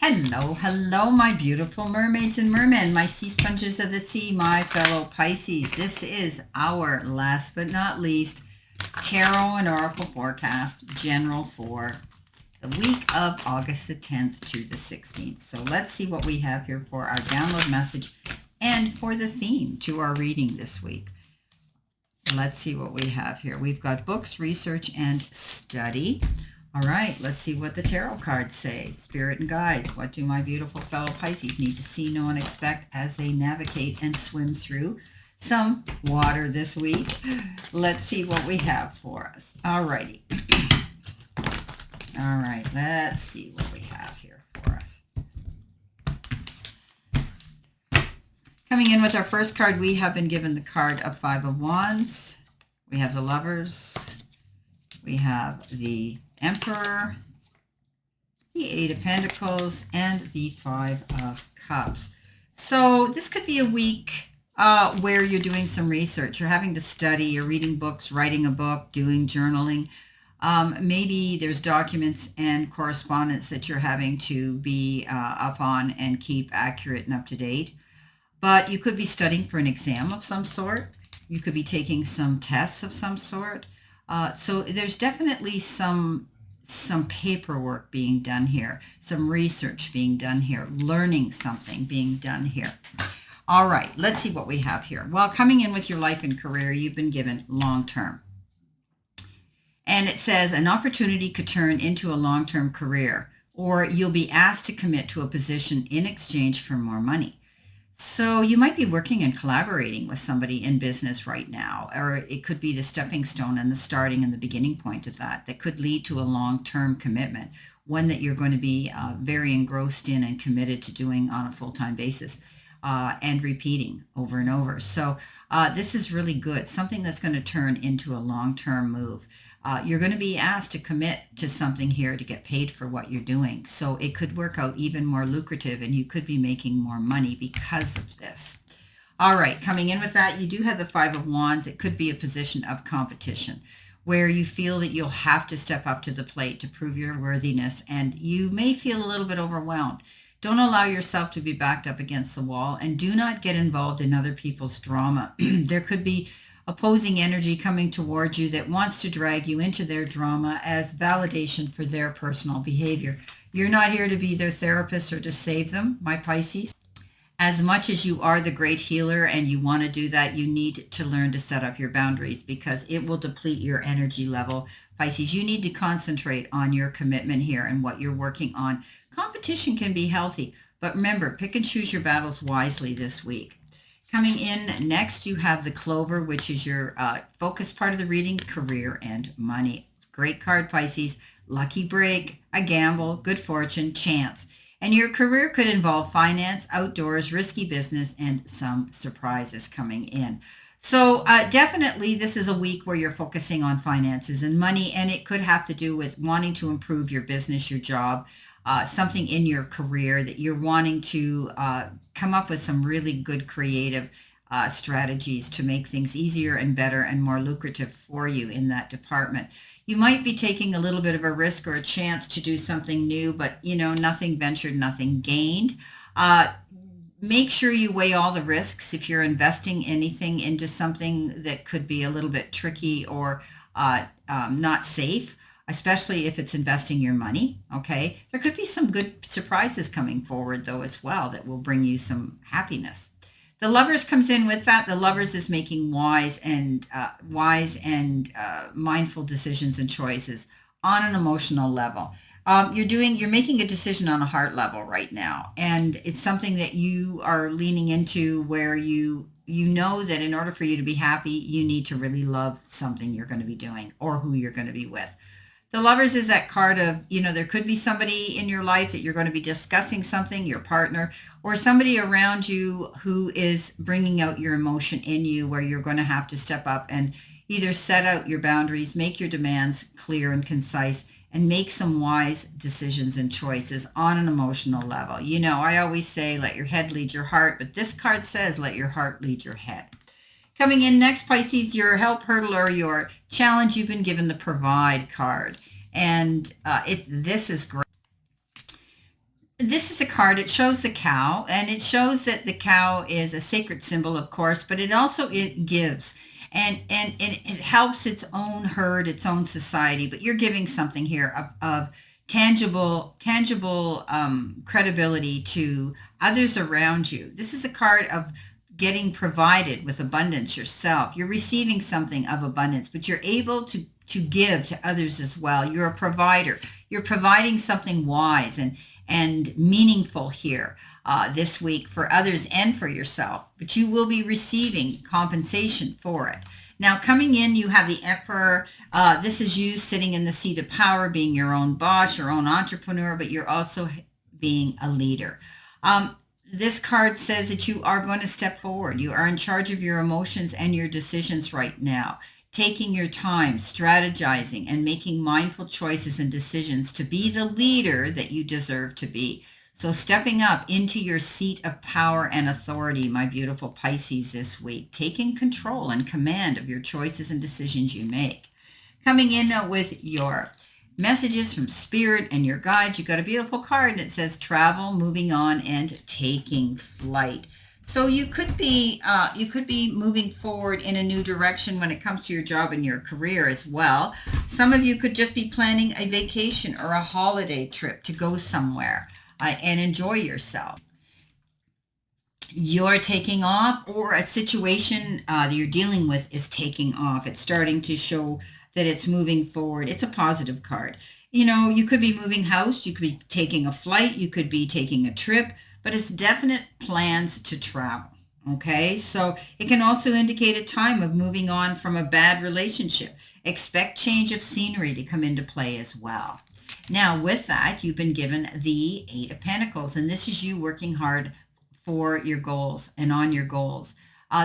Hello, hello, my beautiful mermaids and mermen, my sea sponges of the sea, my fellow Pisces. This is our last but not least tarot and oracle forecast general for the week of August the 10th to the 16th. So let's see what we have here for our download message and for the theme to our reading this week. Let's see what we have here. We've got books, research, and study. All right, let's see what the tarot cards say. Spirit and guides. What do my beautiful fellow Pisces need to see, know, and expect as they navigate and swim through some water this week? Let's see what we have for us. All righty. All right, let's see what we have here for us. Coming in with our first card, we have been given the card of Five of Wands. We have the Lovers. We have the Emperor, the Eight of Pentacles, and the Five of Cups. So this could be a week where you're doing some research. You're having to study. You're reading books, writing a book, doing journaling. Maybe there's documents and correspondence that you're having to be up on and keep accurate and up to date. But you could be studying for an exam of some sort. You could be taking some tests of some sort. So there's definitely some paperwork being done here, some research being done here, learning something being done here. All right, let's see what we have here. Well, coming in with your life and career, you've been given long-term. And it says an opportunity could turn into a long-term career, or you'll be asked to commit to a position in exchange for more money. So you might be working and collaborating with somebody in business right now, or it could be the stepping stone and the starting and the beginning point of that could lead to a long-term commitment, one that you're going to be very engrossed in and committed to doing on a full-time basis and repeating over and over. So this is really good, something that's going to turn into a long-term move. You're going to be asked to commit to something here to get paid for what you're doing. So it could work out even more lucrative and you could be making more money because of this. All right, coming in with that, you do have the Five of Wands. It could be a position of competition where you feel that you'll have to step up to the plate to prove your worthiness, and you may feel a little bit overwhelmed. Don't allow yourself to be backed up against the wall, and do not get involved in other people's drama. There could be opposing energy coming towards you that wants to drag you into their drama as validation for their personal behavior. You're not here to be their therapist or to save them, my Pisces. As much as you are the great healer and you want to do that, you need to learn to set up your boundaries because it will deplete your energy level. Pisces, you need to concentrate on your commitment here and what you're working on. Competition can be healthy, but remember, pick and choose your battles wisely this week. Coming in next, you have the Clover, which is your focus part of the reading, career and money. Great card, Pisces. Lucky break, a gamble, good fortune, chance. And your career could involve finance, outdoors, risky business, and some surprises coming in. So definitely this is a week where you're focusing on finances and money, and it could have to do with wanting to improve your business, your job, something in your career that you're wanting to come up with some really good creative strategies to make things easier and better and more lucrative for you in that department. You might be taking a little bit of a risk or a chance to do something new, but nothing ventured, nothing gained. Make sure you weigh all the risks if you're investing anything into something that could be a little bit tricky or not safe, especially if it's investing your money, okay? There could be some good surprises coming forward, though, as well, that will bring you some happiness. The Lovers comes in with that. The Lovers is making wise and mindful decisions and choices on an emotional level. You're making a decision on a heart level right now, and it's something that you are leaning into where you know that in order for you to be happy, you need to really love something you're going to be doing or who you're going to be with. The Lovers is that card of, there could be somebody in your life that you're going to be discussing something, your partner, or somebody around you who is bringing out your emotion in you where you're going to have to step up and either set out your boundaries, make your demands clear and concise, and make some wise decisions and choices on an emotional level. I always say, let your head lead your heart, but this card says, let your heart lead your head. Coming in next, Pisces, your help, hurdle, or your challenge, you've been given the Provide card. And this is great. This is a card, it shows the cow, and it shows that the cow is a sacred symbol, of course, but it gives. And it helps its own herd, its own society, but you're giving something here of tangible credibility to others around you. This is a card of getting provided with abundance yourself. You're receiving something of abundance, but you're able to give to others as well. You're a provider. You're providing something wise and meaningful here this week for others and for yourself, but you will be receiving compensation for it. Now, coming in, you have the Emperor. This is you sitting in the seat of power, being your own boss, your own entrepreneur, but you're also being a leader. This card says that you are going to step forward. You are in charge of your emotions and your decisions right now, taking your time, strategizing, and making mindful choices and decisions to be the leader that you deserve to be. So stepping up into your seat of power and authority, my beautiful Pisces, this week, taking control and command of your choices and decisions you make. Coming in with your messages from Spirit and your guides, you got a beautiful card and it says travel, moving on, and taking flight. So you could be moving forward in a new direction when it comes to your job and your career as well. Some of you could just be planning a vacation or a holiday trip to go somewhere and enjoy yourself. You're taking off, or a situation that you're dealing with is taking off. It's starting to show that it's moving forward. It's a positive card. You know, you could be moving house, you could be taking a flight, you could be taking a trip, but it's definite plans to travel. Okay, so it can also indicate a time of moving on from a bad relationship. Expect change of scenery to come into play as well. Now, with that, you've been given the Eight of Pentacles, and this is you working hard for your goals and on your goals.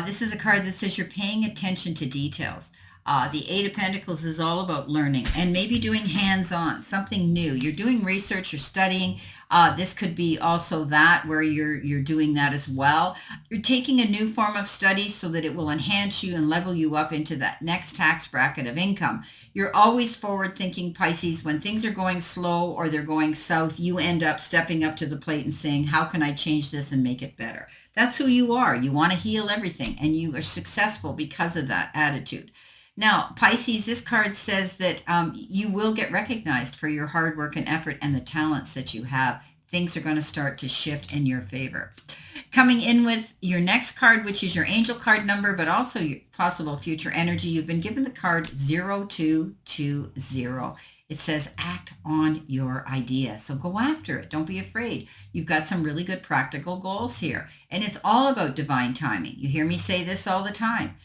This is a card that says you're paying attention to details. The Eight of Pentacles is all about learning and maybe doing hands-on, something new. You're doing research, you're studying. This could be also that where you're doing that as well. You're taking a new form of study so that it will enhance you and level you up into that next tax bracket of income. You're always forward thinking, Pisces. When things are going slow or they're going south, you end up stepping up to the plate and saying, how can I change this and make it better? That's who you are. You want to heal everything, and you are successful because of that attitude. Now, Pisces, this card says that you will get recognized for your hard work and effort and the talents that you have. Things are going to start to shift in your favor. Coming in with your next card, which is your angel card number, but also your possible future energy, you've been given the card 0220. It says act on your idea. So go after it. Don't be afraid. You've got some really good practical goals here. And it's all about divine timing. You hear me say this all the time.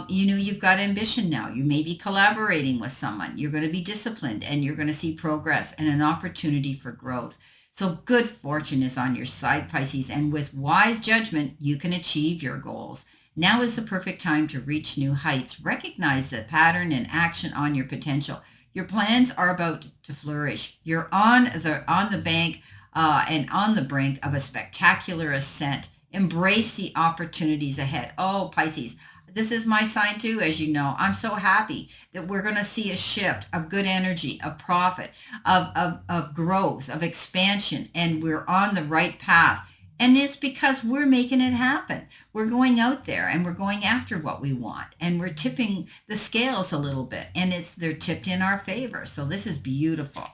You've got ambition now. You may be collaborating with someone. You're going to be disciplined, and you're going to see progress and an opportunity for growth. So good fortune is on your side, Pisces, and with wise judgment, you can achieve your goals. Now is the perfect time to reach new heights. Recognize the pattern and action on your potential. Your plans are about to flourish. You're on the bank and on the brink of a spectacular ascent. Embrace the opportunities ahead. Oh, Pisces, this is my sign too, as you know. I'm so happy that we're going to see a shift of good energy, of profit, of growth, of expansion, and we're on the right path. And it's because we're making it happen. We're going out there and we're going after what we want, and we're tipping the scales a little bit, and they're tipped in our favor. So this is beautiful.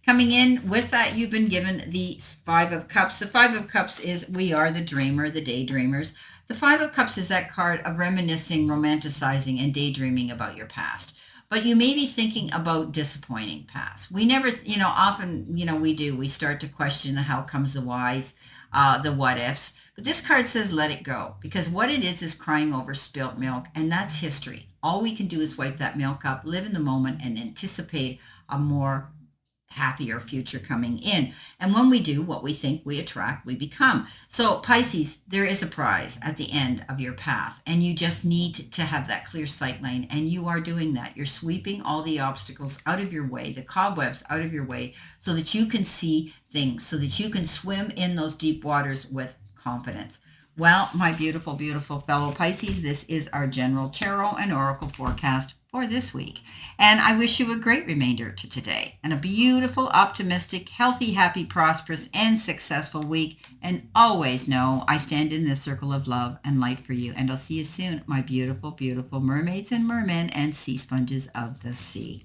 Coming in with that, you've been given the Five of Cups. The Five of Cups is we are the dreamer, the daydreamers. The Five of Cups is that card of reminiscing, romanticizing, and daydreaming about your past. But you may be thinking about disappointing past. We never, often, we do. We start to question the how comes, the whys, the what ifs. But this card says let it go, because what it is crying over spilt milk, and that's history. All we can do is wipe that milk up, live in the moment, and anticipate a more happier future coming in. And when we do what we think, we attract, we become. So Pisces, there is a prize at the end of your path, and you just need to have that clear sight line, and you are doing that. You're sweeping all the obstacles out of your way, the cobwebs out of your way, so that you can see things, so that you can swim in those deep waters with confidence. Well, my beautiful, beautiful fellow Pisces, this is our general tarot and oracle forecast for this week. And I wish you a great remainder to today and a beautiful, optimistic, healthy, happy, prosperous, and successful week. And always know I stand in this circle of love and light for you. And I'll see you soon, my beautiful, beautiful mermaids and mermen and sea sponges of the sea.